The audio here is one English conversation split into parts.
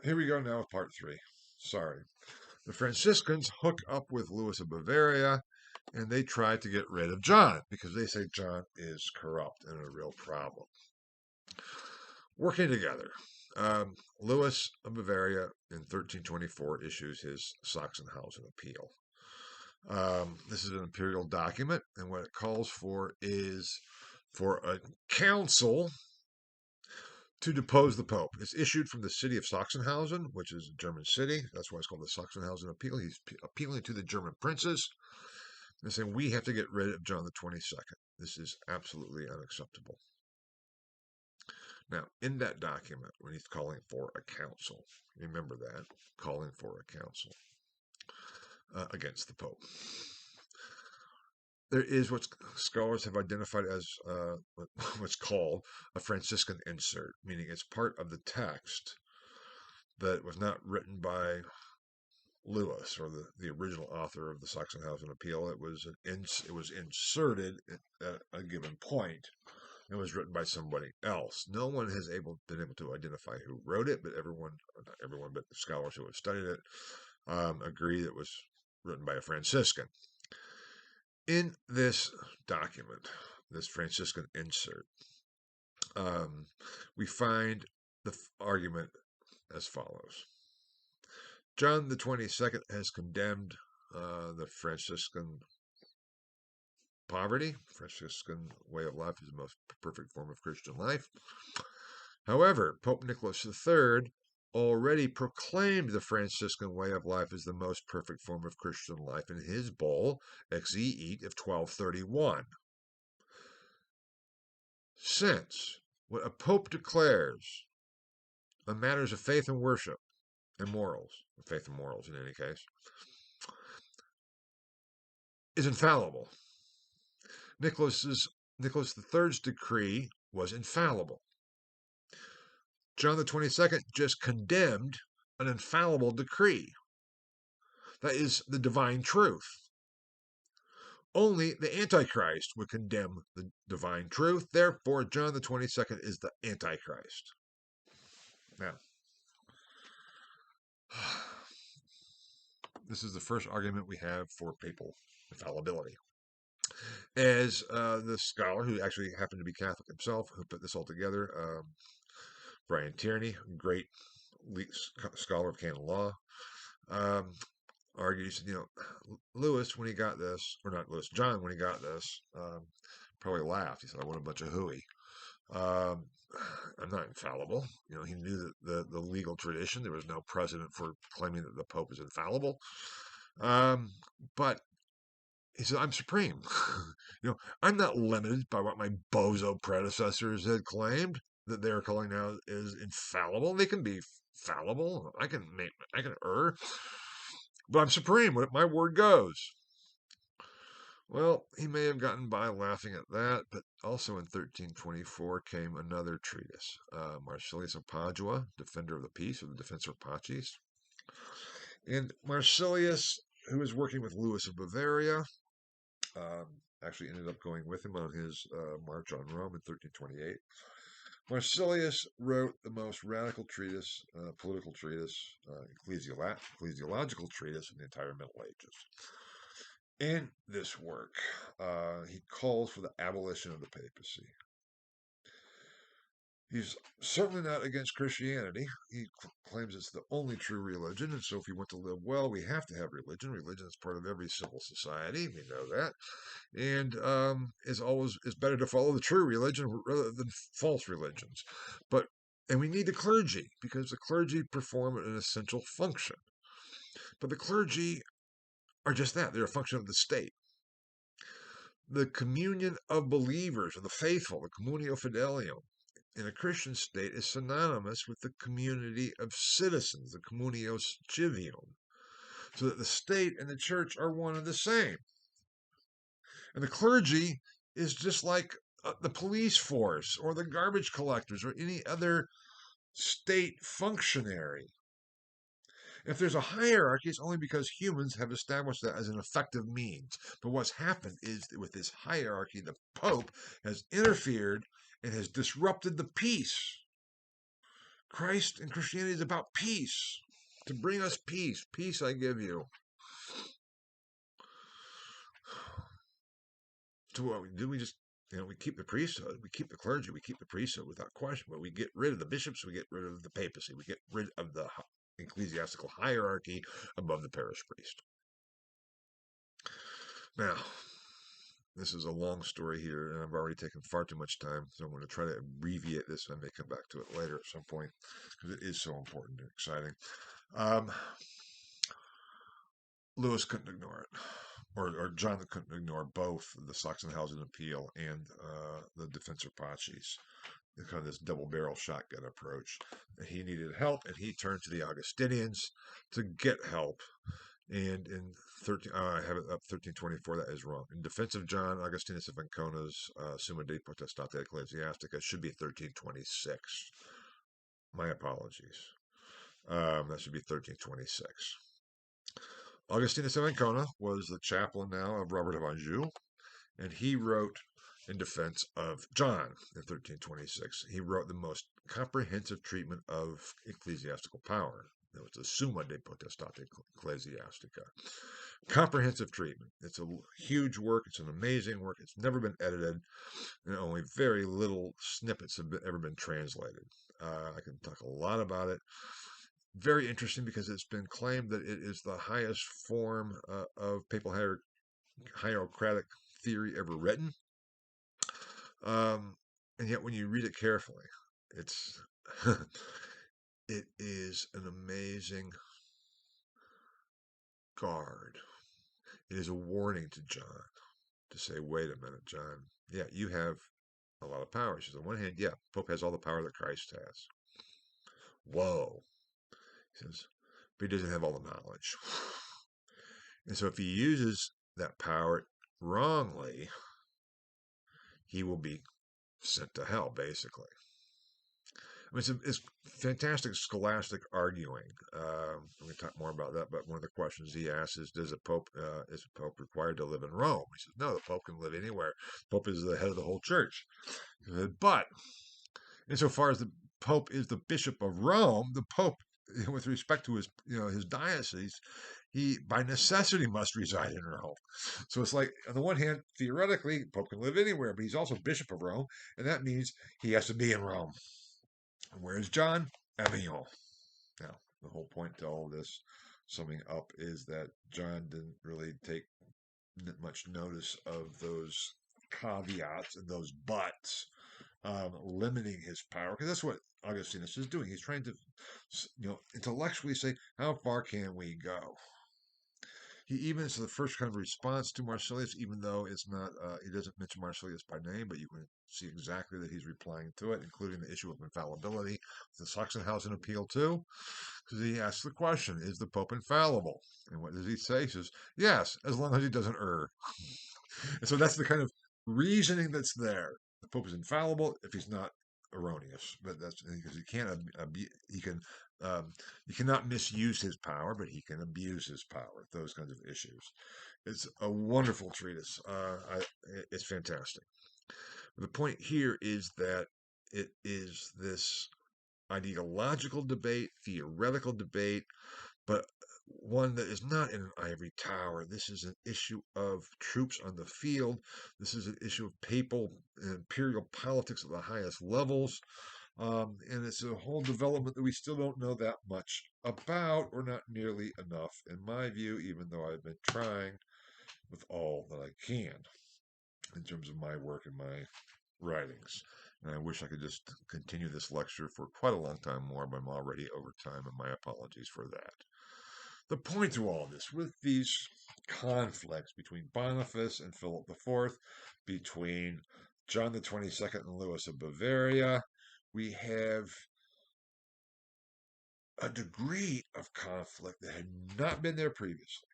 Here we go now with part three. Sorry. The Franciscans hook up with Louis of Bavaria and they try to get rid of John because they say John is corrupt and a real problem. Working together, Louis of Bavaria in 1324 issues his Sachsenhausen appeal. This is an imperial document, and what it calls for is for a council to depose the Pope. It's issued from the city of Sachsenhausen, which is a German city. That's why it's called the Sachsenhausen Appeal. He's appealing to the German princes and saying, we have to get rid of John the 22nd. This is absolutely unacceptable. Now, in that document, when he's calling for a council, remember that, calling for a council against the Pope. There is what scholars have identified as what's called a Franciscan insert, meaning it's part of the text that was not written by Lewis or the original author of the Sachsenhausen Appeal. It was inserted at a given point and was written by somebody else. No one has been able to identify who wrote it, but not everyone, but the scholars who have studied it agree that it was written by a Franciscan. In this document, this Franciscan insert, we find the argument as follows. John the 22nd has condemned the Franciscan poverty. Franciscan way of life is the most perfect form of Christian life. However, Pope Nicholas III already proclaimed the Franciscan way of life as the most perfect form of Christian life in his bull, Exeat of 1231. Since what a pope declares on matters of faith and worship and morals, faith and morals in any case, is infallible, Nicholas III's decree was infallible. John the 22nd just condemned an infallible decree. That is the divine truth. Only the Antichrist would condemn the divine truth. Therefore, John the 22nd is the Antichrist. Now, this is the first argument we have for papal infallibility. As the scholar, who actually happened to be Catholic himself, who put this all together, Brian Tierney, great scholar of canon law, argues, Lewis, when he got this, or not Lewis, John, when he got this, probably laughed. He said, I want a bunch of hooey. I'm not infallible. He knew that the legal tradition, there was no precedent for claiming that the Pope is infallible. But he said, I'm supreme. I'm not limited by what my bozo predecessors had claimed that they're calling now is infallible. They can be fallible. I can err. But I'm supreme. My word goes. Well, he may have gotten by laughing at that, but also in 1324 came another treatise, Marsilius of Padua, Defender of the Peace, or the Defensor Pacis. And Marsilius, who was working with Louis of Bavaria, actually ended up going with him on his march on Rome in 1328. Marsilius wrote the most radical treatise, political treatise, ecclesiological treatise in the entire Middle Ages. In this work, he calls for the abolition of the papacy. He's certainly not against Christianity. He claims it's the only true religion, and so if we want to live well, we have to have religion. Religion is part of every civil society. We know that, and it's better to follow the true religion rather than false religions. And we need the clergy because the clergy perform an essential function. But the clergy are just that; they're a function of the state. The communion of believers, of the faithful, the communio fidelium, in a Christian state is synonymous with the community of citizens, the communios civium, so that the state and the church are one and the same. And the clergy is just like the police force or the garbage collectors or any other state functionary. If there's a hierarchy, it's only because humans have established that as an effective means. But what's happened is that with this hierarchy, the Pope has interfered and has disrupted the peace Christ and Christianity is about peace, to bring us peace. Peace I give you. So what we do, we just, we keep the priesthood, we keep the clergy, we keep the priesthood without question, but we get rid of the bishops, we get rid of the papacy, we get rid of the ecclesiastical hierarchy above the parish priest. Now, this is a long story here, and I've already taken far too much time, so I'm going to try to abbreviate this. I may come back to it later at some point, because it is so important and exciting. Lewis couldn't ignore it, or John couldn't ignore both the Sachsenhausen appeal and the Defensor Pacis, kind of this double-barrel shotgun approach. He needed help, and he turned to the Augustinians to get help. And in I have it up 1324. That is wrong. In defense of John Augustinus of Ancona's Summa de Potestate Ecclesiastica, should be 1326. My apologies. That should be 1326. Augustinus of Ancona was the chaplain now of Robert of Anjou, and he wrote in defense of John in 1326. He wrote the most comprehensive treatment of ecclesiastical power. That was the Summa de Potestate Ecclesiastica. Comprehensive treatment. It's a huge work. It's an amazing work. It's never been edited, and only very little snippets have ever been translated. I can talk a lot about it. Very interesting because it's been claimed that it is the highest form of papal hierocratic theory ever written. And yet when you read it carefully, it's it is an amazing guard. It is a warning to John to say, wait a minute, John. Yeah, you have a lot of power. He says, on one hand, yeah, Pope has all the power that Christ has. Whoa. He says, but he doesn't have all the knowledge. And so if he uses that power wrongly, he will be sent to hell, basically. I mean, it's fantastic scholastic arguing. We can talk more about that, but one of the questions he asks is, is a pope required to live in Rome? He says, no, the Pope can live anywhere. The Pope is the head of the whole church. But insofar as the Pope is the Bishop of Rome, the Pope, with respect to his diocese, he by necessity must reside in Rome. So it's like, on the one hand, theoretically, the Pope can live anywhere, but he's also Bishop of Rome, and that means he has to be in Rome. Where's John? Avignon. Now, the whole point to all this, summing up, is that John didn't really take much notice of those caveats and those buts, limiting his power, because that's what Augustinus is doing. He's trying to, intellectually say, how far can we go? He even is the first kind of response to Marsilius, even though it's not, he doesn't mention Marsilius by name, but you can see exactly that he's replying to it, including the issue of infallibility, the Sachsenhausen appeal too, because he asks the question, is the Pope infallible? And what does he say? He says, yes, as long as he doesn't err. And so that's the kind of reasoning that's there. The Pope is infallible if he's not erroneous, but that's because you cannot misuse his power, but he can abuse his power. Those kinds of issues. It's a wonderful treatise. It's fantastic. The point here is that it is this ideological debate, theoretical debate, but one that is not in an ivory tower. This is an issue of troops on the field. This is an issue of papal and imperial politics at the highest levels. And it's a whole development that we still don't know that much about, or not nearly enough, in my view, even though I've been trying with all that I can in terms of my work and my writings. And I wish I could just continue this lecture for quite a long time more, but I'm already over time, and my apologies for that. The point to all this, with these conflicts between Boniface and Philip IV, between John the 22nd and Louis of Bavaria, we have a degree of conflict that had not been there previously.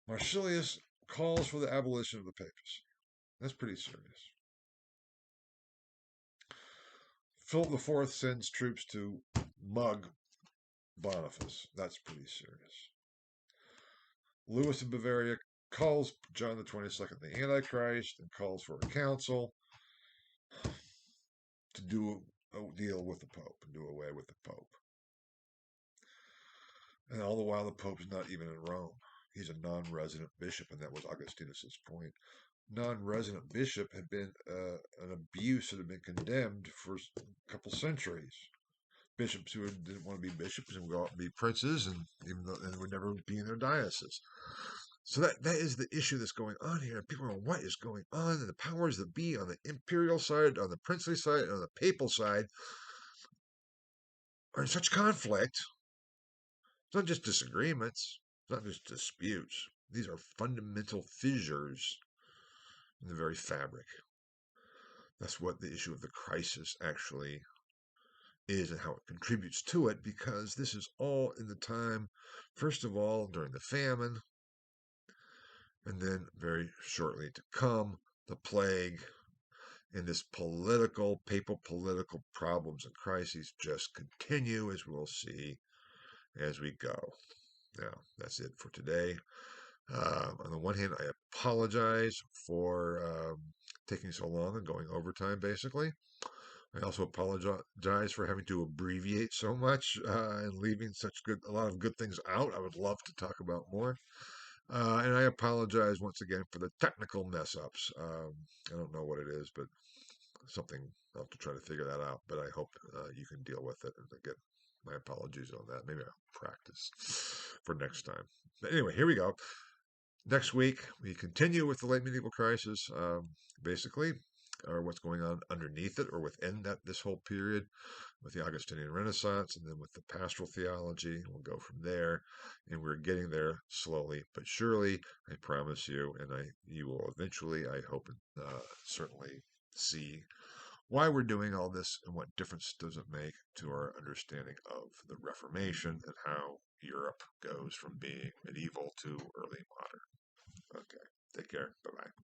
Marsilius calls for the abolition of the papacy. That's pretty serious. Philip IV sends troops to mug Boniface. That's pretty serious. Louis of Bavaria calls John the 22nd the Antichrist and calls for a council to do deal with the Pope and do away with the Pope. And all the while, the Pope's not even in Rome. He's a non-resident bishop, and that was Augustinus's point. Non-resident bishop had been an abuse that had been condemned for a couple centuries. Bishops who didn't want to be bishops and would go out and be princes, and even though and would never be in their diocese. So that is the issue that's going on here. People are going, what is going on? And the powers that be on the imperial side, on the princely side, on the papal side are in such conflict. It's not just disagreements. It's not just disputes. These are fundamental fissures in the very fabric. That's what the issue of the crisis actually is and how it contributes to it, because this is all in the time, first of all, during the famine, and then very shortly to come, the plague, and this papal political problems and crises just continue, as we'll see as we go. Now, that's it for today. On the one hand, I apologize for taking so long and going overtime, basically. I also apologize for having to abbreviate so much and leaving a lot of good things out. I would love to talk about more. And I apologize once again for the technical mess ups. I don't know what it is, but something I'll have to try to figure that out. But I hope you can deal with it. And again, my apologies on that. Maybe I'll practice for next time. But anyway, here we go. Next week, we continue with the late medieval crisis, basically, or what's going on underneath it or within this whole period with the Augustinian Renaissance, and then with the pastoral theology. We'll go from there, and we're getting there slowly but surely. I promise you, and you will eventually, I hope, certainly see why we're doing all this and what difference does it make to our understanding of the Reformation and how Europe goes from being medieval to early modern. Okay. Take care. Bye bye.